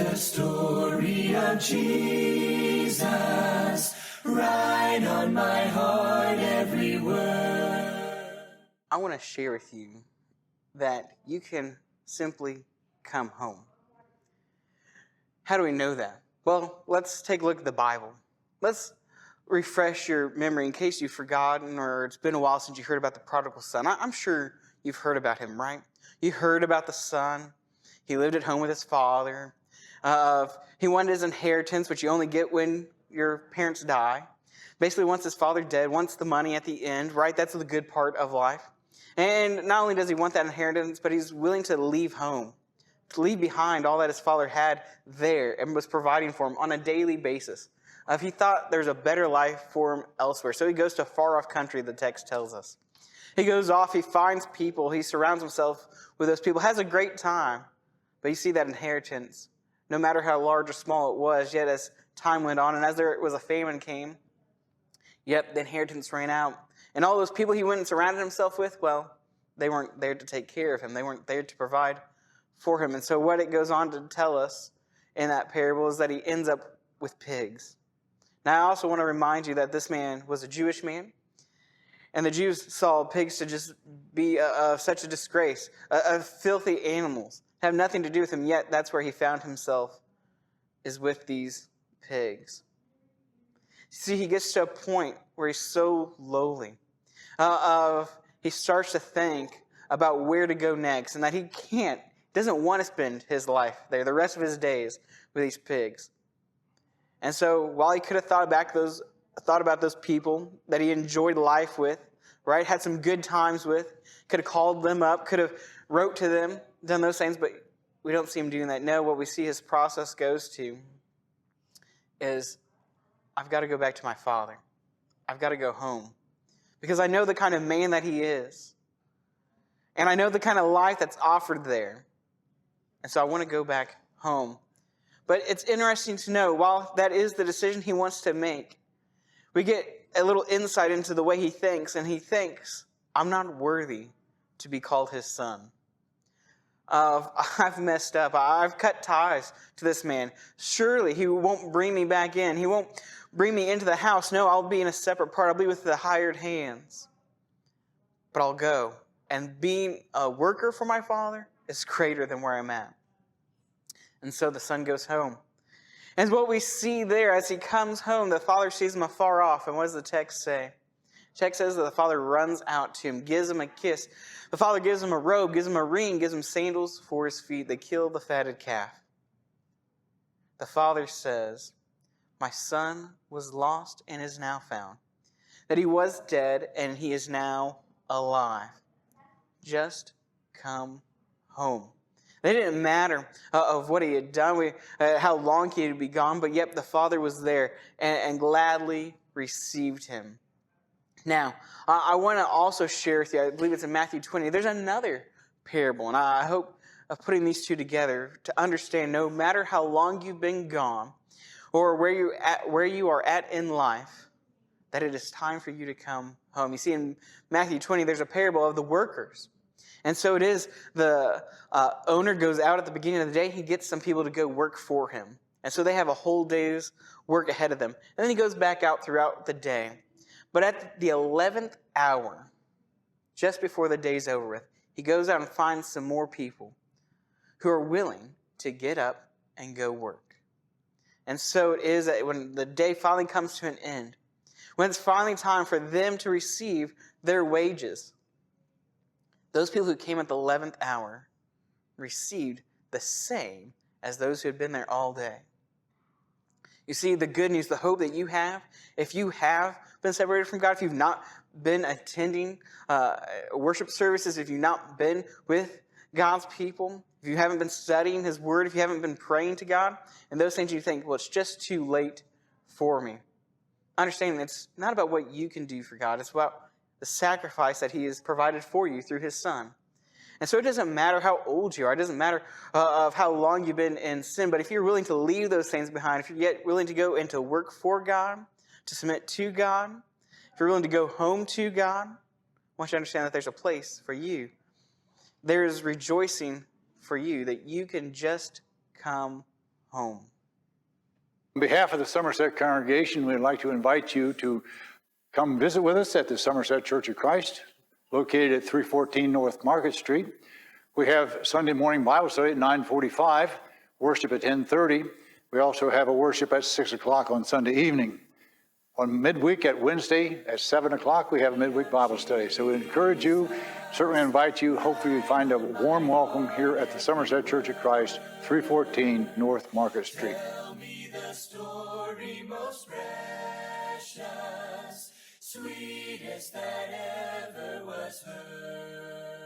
the story of Jesus, write on my heart every word. I want to share with you that you can simply come home. How do we know that? Well, let's take a look at the Bible. Let's refresh your memory in case you've forgotten or it's been a while since you heard about the prodigal son. I'm sure you've heard about him, right? You heard about the son. He lived at home with his father. He wanted his inheritance, which you only get when your parents die. Basically, wants his father dead, wants the money at the end, right? That's the good part of life. And not only does he want that inheritance, but he's willing to leave home, to leave behind all that his father had there and was providing for him on a daily basis. He thought there's a better life for him elsewhere. So he goes to a far-off country, the text tells us. He goes off, he finds people, he surrounds himself with those people, has a great time. But you see that inheritance, no matter how large or small it was, yet as time went on and as there was a famine came, the inheritance ran out. And all those people he went and surrounded himself with, well, they weren't there to take care of him. They weren't there to provide for him. And so what it goes on to tell us in that parable is that he ends up with pigs. Now, I also want to remind you that this man was a Jewish man. And the Jews saw pigs to just be such a disgrace, filthy animals, have nothing to do with him. Yet that's where he found himself, is with these pigs. See, he gets to a point where he's so lowly. He starts to think about where to go next and that he doesn't want to spend his life there, the rest of his days with these pigs. And so while he could have thought about those people that he enjoyed life with, right, had some good times with, could have called them up, could have wrote to them, done those things, but we don't see him doing that. No, what we see his process goes to is, I've got to go back to my father. I've got to go home. Because I know the kind of man that he is. And I know the kind of life that's offered there. And so I want to go back home. But it's interesting to know, while that is the decision he wants to make, we get a little insight into the way he thinks. And he thinks, I'm not worthy to be called his son. I've messed up. I've cut ties to this man. Surely he won't bring me back in. He won't bring me into the house. No, I'll be in a separate part. I'll be with the hired hands. But I'll go. And being a worker for my father is greater than where I'm at. And so the son goes home. And what we see there as he comes home, the father sees him afar off. And what does the text say? The text says that the father runs out to him, gives him a kiss. The father gives him a robe, gives him a ring, gives him sandals for his feet. They kill the fatted calf. The father says, my son was lost and is now found. That he was dead and he is now alive. Just come home. It didn't matter of what he had done, how long he had been gone, but yet the father was there and gladly received him. Now, I want to also share with you, I believe it's in Matthew 20, there's another parable, and I hope of putting these two together to understand no matter how long you've been gone or where you are at in life, that it is time for you to come home. You see, in Matthew 20, there's a parable of the workers. And so it is the owner goes out at the beginning of the day, he gets some people to go work for him. And so they have a whole day's work ahead of them. And then he goes back out throughout the day. But at the 11th hour, just before the day's over with, he goes out and finds some more people who are willing to get up and go work. And so it is that when the day finally comes to an end, when it's finally time for them to receive their wages, those people who came at the 11th hour received the same as those who had been there all day. You see, the good news, the hope that you have, if you have been separated from God, if you've not been attending worship services, if you've not been with God's people, if you haven't been studying His Word, if you haven't been praying to God, and those things you think, well, it's just too late for me. Understanding it's not about what you can do for God. It's about the sacrifice that He has provided for you through His Son. And so it doesn't matter how old you are. It doesn't matter of how long you've been in sin. But if you're willing to leave those things behind, if you're yet willing to go into work for God, to submit to God, if you're willing to go home to God, I want you to understand that there's a place for you. There is rejoicing for you that you can just come home. On behalf of the Somerset congregation, we'd like to invite you to come visit with us at the Somerset Church of Christ, located at 314 North Market Street. We have Sunday morning Bible study at 9:45, worship at 10:30. We also have a worship at 6 o'clock on Sunday evening. On midweek at Wednesday at 7 o'clock, we have a midweek Bible study. So we encourage you, certainly invite you. Hopefully you find a warm welcome here at the Somerset Church of Christ, 314 North Market Street. Tell me the story most precious, sweetest that ever was heard.